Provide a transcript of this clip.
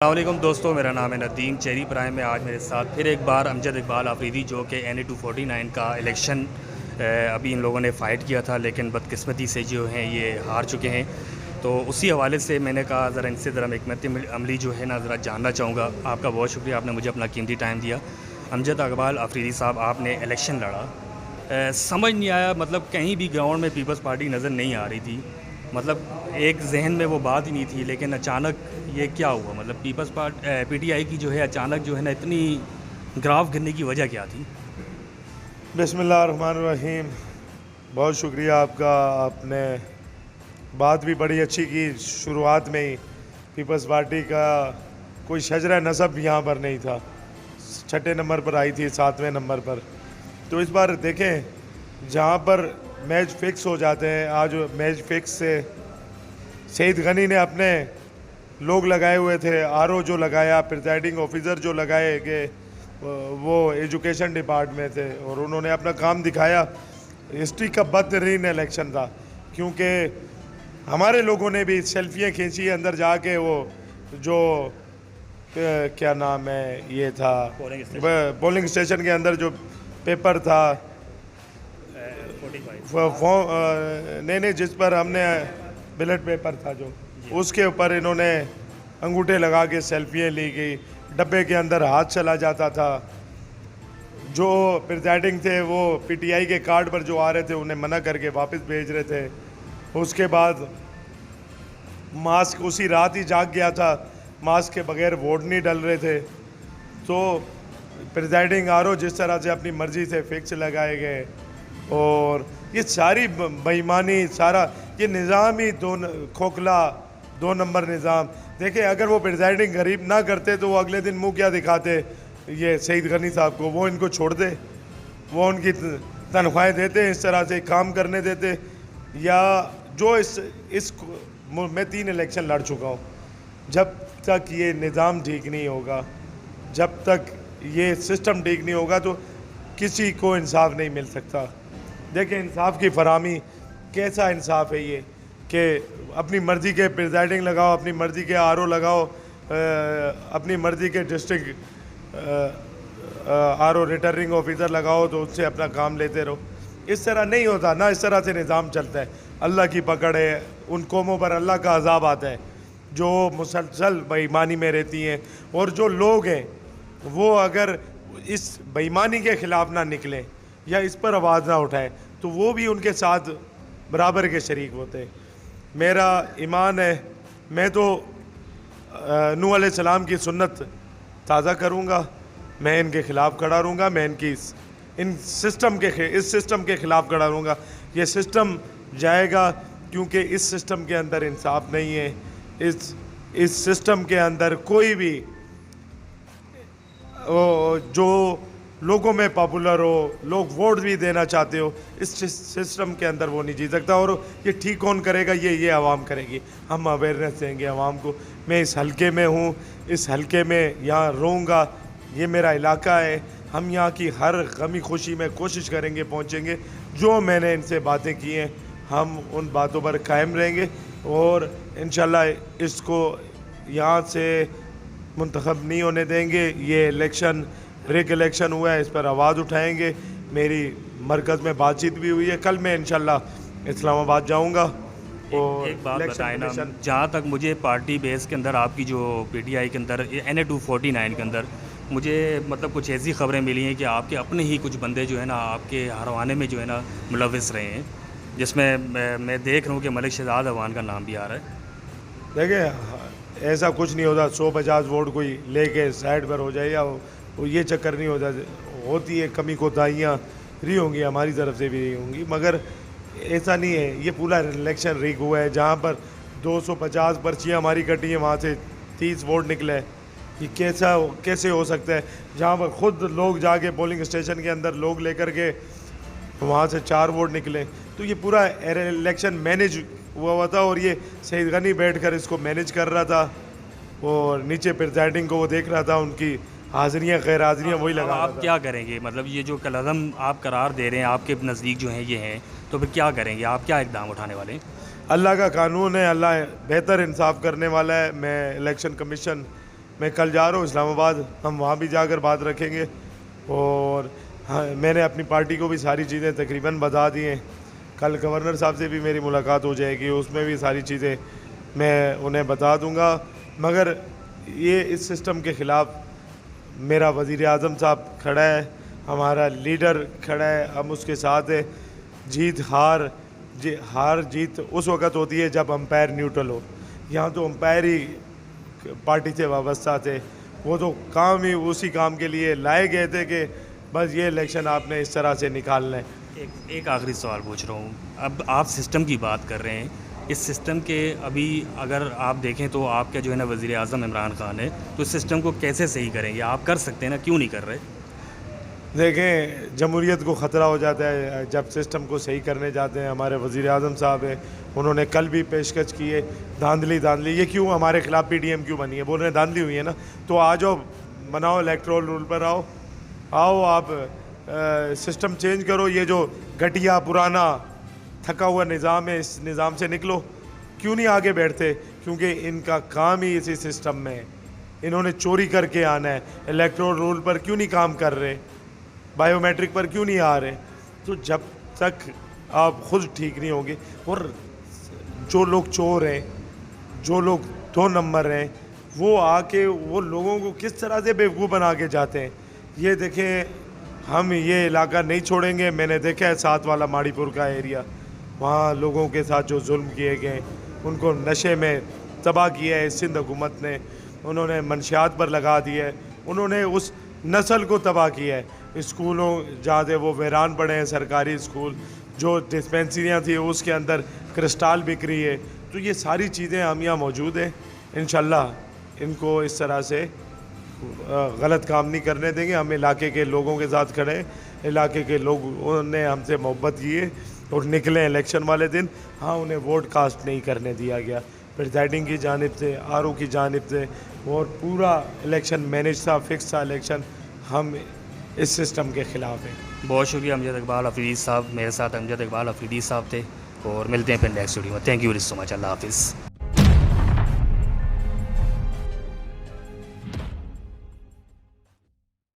السلام علیکم دوستوں، میرا نام ہے ندیم چیری پرائم میں. آج میرے ساتھ پھر ایک بار امجد اقبال آفریدی جو کہ NA-249 کا الیکشن ابھی ان لوگوں نے فائٹ کیا تھا، لیکن بدقسمتی سے جو ہیں یہ ہار چکے ہیں. تو اسی حوالے سے میں نے کہا ذرا ان سے ذرا حکمت عملی جو ہے نا ذرا جاننا چاہوں گا. آپ کا بہت شکریہ، آپ نے مجھے اپنا قیمتی ٹائم دیا. امجد اقبال آفریدی صاحب، آپ نے الیکشن لڑا، سمجھ نہیں آیا، مطلب کہیں بھی گراؤنڈ میں پیپلز پارٹی نظر نہیں آ رہی تھی، مطلب ایک ذہن میں وہ بات ہی نہیں تھی. لیکن اچانک یہ کیا ہوا؟ مطلب پیپلز PTI کی جو ہے اچانک جو ہے نا اتنی گراف گرنے کی وجہ کیا تھی؟ بسم اللہ الرحمن الرحیم. بہت شکریہ آپ کا. آپ نے بات بھی بڑی اچھی کی. شروعات میں ہی پیپلز پارٹی کا کوئی شجرہ نسب یہاں پر نہیں تھا، 6 نمبر پر آئی تھی، 7ویں نمبر پر. تو اس بار دیکھیں جہاں پر میچ فکس ہو جاتے ہیں، آج میچ فکس سے سعید غنی نے اپنے لوگ لگائے ہوئے تھے، RO جو لگایا، پریزائڈنگ آفیسر جو لگائے کہ وہ ایجوکیشن ڈپارٹمنٹ تھے، اور انہوں نے اپنا کام دکھایا. ہسٹری کا بدترین الیکشن تھا، کیونکہ ہمارے لوگوں نے بھی سیلفیاں کھینچی اندر جا کے. وہ جو کیا نام ہے یہ تھا پولنگ اسٹیشن کے اندر جو پیپر تھا، 45 نہیں جس پر ہم نے بیلٹ پیپر تھا جو، اس کے اوپر انہوں نے انگوٹھے لگا کے سیلفیاں لی گئی. ڈبے کے اندر ہاتھ چلا جاتا تھا. جو پریزائڈنگ تھے وہ PTI کے کارڈ پر جو آ رہے تھے انہیں منع کر کے واپس بھیج رہے تھے. اس کے بعد ماسک اسی رات ہی جاگ گیا تھا، ماسک کے بغیر ووٹ نہیں ڈل رہے تھے. تو پریزائڈنگ RO جس طرح سے اپنی مرضی سے فکس لگائے گئے، اور یہ ساری بےایمانی، سارا یہ نظام ہی کھوکھلا 2 نمبر نظام. دیکھیں اگر وہ پریزائڈنگ غریب نہ کرتے تو وہ اگلے دن منہ کیا دکھاتے یہ سعید غنی صاحب کو؟ وہ ان کو چھوڑ دے، وہ ان کی تنخواہیں دیتے، اس طرح سے کام کرنے دیتے. یا جو اس میں 3 الیکشن لڑ چکا ہوں. جب تک یہ نظام ٹھیک نہیں ہوگا، جب تک یہ سسٹم ٹھیک نہیں ہوگا تو کسی کو انصاف نہیں مل سکتا. دیکھیں انصاف کی فراہمی کیسا انصاف ہے یہ کہ اپنی مرضی کے پریزائڈنگ لگاؤ، اپنی مرضی کے RO لگاؤ، اپنی مرضی کے ڈسٹرکٹ RO ریٹرننگ آفیسر لگاؤ تو اس سے اپنا کام لیتے رہو. اس طرح نہیں ہوتا نا، اس طرح سے نظام چلتا ہے. اللہ کی پکڑ ہے، ان قوموں پر اللہ کا عذاب آتا ہے جو مسلسل بےایمانی میں رہتی ہیں. اور جو لوگ ہیں وہ اگر اس بےایمانی کے خلاف نہ نکلیں یا اس پر آواز نہ اٹھائیں تو وہ بھی ان کے ساتھ برابر کے شریک ہوتے ہیں. میرا ایمان ہے میں تو نوح علیہ السلام کی سنت تازہ کروں گا، میں ان کے خلاف کھڑا رہوں گا، میں اس سسٹم کے خلاف کھڑا رہوں گا. یہ سسٹم جائے گا کیونکہ اس سسٹم کے اندر انصاف نہیں ہے. اس سسٹم کے اندر کوئی بھی جو لوگوں میں پاپولر ہو، لوگ ووٹ بھی دینا چاہتے ہو، اس سسٹم کے اندر وہ نہیں جی سکتا. اور یہ ٹھیک کون کرے گا؟ یہ عوام کرے گی. ہم اویئرنیس دیں گے عوام کو. میں اس حلقے میں ہوں، اس حلقے میں یہاں رہوں گا، یہ میرا علاقہ ہے. ہم یہاں کی ہر غمی خوشی میں کوشش کریں گے، پہنچیں گے. جو میں نے ان سے باتیں کی ہیں ہم ان باتوں پر قائم رہیں گے، اور انشاءاللہ اس کو یہاں سے منتخب نہیں ہونے دیں گے. یہ الیکشن ریگ الیکشن ہوا ہے، اس پر آواز اٹھائیں گے. میری مرکز میں بات چیت بھی ہوئی ہے. کل میں انشاءاللہ اسلام آباد جاؤں گا. ایک بات بتائیں نا، جہاں تک مجھے پارٹی بیس کے اندر آپ کی جو PTI کے اندر NA-249 کے اندر مجھے مطلب کچھ ایسی خبریں ملی ہیں کہ آپ کے اپنے ہی کچھ بندے جو ہے نا آپ کے ہروانے میں جو ہے نا ملوث رہے ہیں، جس میں میں دیکھ رہا ہوں کہ ملک شہزاد اعوان کا نام بھی آ رہا ہے. دیکھیں ایسا کچھ نہیں ہوتا 150 ووٹ کوئی لے کے سائڈ پر ہو جائے، یا وہ یہ چکر نہیں ہوتا. ہوتی ہے کمی کوتاہیاں رہی ہوں گی، ہماری طرف سے بھی رہی ہوں گی، مگر ایسا نہیں ہے. یہ پورا الیکشن ریگ ہوا ہے. جہاں پر 250 پرچیاں ہماری کٹی ہیں وہاں سے 30 ووٹ نکلے. یہ کیسے ہو سکتا ہے؟ جہاں پر خود لوگ جا کے پولنگ اسٹیشن کے اندر لوگ لے کر کے وہاں سے 4 ووٹ نکلے. تو یہ پورا الیکشن مینیج ہوا تھا، اور یہ سعید غنی بیٹھ کر اس کو مینیج کر رہا تھا، اور نیچے پریزائڈنگ کو وہ دیکھ رہا تھا، ان کی حاضریاں غیر حاضریاں وہی لگا رہا تھا. آپ کیا کریں گے؟ مطلب یہ جو کالعدم آپ قرار دے رہے ہیں آپ کے نزدیک جو ہیں یہ ہیں، تو پھر کیا کریں گے؟ آپ کیا اقدام اٹھانے والے ہیں؟ اللہ کا قانون ہے، اللہ بہتر انصاف کرنے والا ہے. میں الیکشن کمیشن میں کل جا رہا ہوں اسلام آباد, ہم وہاں بھی جا کر بات رکھیں گے. اور ہاں, میں نے اپنی پارٹی کو بھی ساری چیزیں تقریباً بتا دی ہیں. کل گورنر صاحب سے بھی میری ملاقات ہو جائے گی, اس میں بھی ساری چیزیں میں انہیں بتا دوں گا. مگر یہ اس سسٹم کے خلاف میرا وزیر اعظم صاحب کھڑا ہے, ہمارا لیڈر کھڑا ہے, ہم اس کے ساتھ ہیں. جیت ہار جیت اس وقت ہوتی ہے جب امپائر نیوٹرل ہو. یہاں تو امپائر ہی پارٹی سے وابستہ تھے, وہ تو کام ہی اسی کام کے لیے لائے گئے تھے کہ بس یہ الیکشن آپ نے اس طرح سے نکالنا ہے. ایک آخری سوال پوچھ رہا ہوں. اب آپ سسٹم کی بات کر رہے ہیں, اس سسٹم کے ابھی اگر آپ دیکھیں تو آپ کا جو ہے نا وزیر اعظم عمران خان ہے, تو اس سسٹم کو کیسے صحیح کریں گے؟ آپ کر سکتے ہیں نا, کیوں نہیں کر رہے؟ دیکھیں, جمہوریت کو خطرہ ہو جاتا ہے جب سسٹم کو صحیح کرنے جاتے ہیں. ہمارے وزیر اعظم صاحب ہیں, انہوں نے کل بھی پیشکش کی ہے دھاندلی یہ کیوں ہمارے خلاف پی ڈی ایم کیوں بنی ہے؟ بول رہے ہیں دھاندلی ہوئی ہے نا, تو آ جاؤ بناؤ الیکٹرول رول پر آؤ آپ سسٹم چینج کرو. یہ جو گھٹیا پرانا تھکا ہوا نظام ہے, اس نظام سے نکلو. کیوں نہیں آگے بیٹھتے؟ کیونکہ ان کا کام ہی اسی سسٹم میں ہے. انہوں نے چوری کر کے آنا ہے. الیکٹرول رول پر کیوں نہیں کام کر رہے؟ بائیو میٹرک پر کیوں نہیں آ رہے؟ تو جب تک آپ خود ٹھیک نہیں ہوں گے, اور جو لوگ چور ہیں, جو لوگ 2 نمبر ہیں, وہ آ کے وہ لوگوں کو کس طرح سے بیوقوف بنا کے جاتے ہیں. یہ دیکھیں, ہم یہ علاقہ نہیں چھوڑیں گے. میں نے دیکھا ہے 7 والا ماڑی پور کا ایریا, وہاں لوگوں کے ساتھ جو ظلم کیے گئے, ان کو نشے میں تباہ کیا ہے سندھ حکومت نے. انہوں نے منشیات پر لگا دیا ہے, انہوں نے اس نسل کو تباہ کیا ہے. اسکولوں جہاں سے وہ ویران پڑے ہیں, سرکاری اسکول, جو ڈسپینسریاں تھیں اس کے اندر کرسٹال بک رہی ہے. تو یہ ساری چیزیں ہم یہاں موجود ہیں. انشاءاللہ ان کو اس طرح سے غلط کام نہیں کرنے دیں گے. ہم علاقے کے لوگوں کے ساتھ کھڑے ہیں, علاقے کے لوگوں نے ہم سے محبت کی ہے اور نکلے الیکشن والے دن. ہاں, انہیں ووٹ کاسٹ نہیں کرنے دیا گیا پریزائڈنگ کی جانب سے, آر او کی جانب سے, اور پورا الیکشن مینیج تھا, فکس تھا الیکشن. ہم اس سسٹم کے خلاف ہیں. بہت شکریہ امجد اقبال افریدی صاحب. میرے ساتھ امجد اقبال افریدی صاحب تھے, اور ملتے ہیں پھر نیکسٹ ویڈیو میں. تھینک یو ویری سو مچ. اللہ حافظ.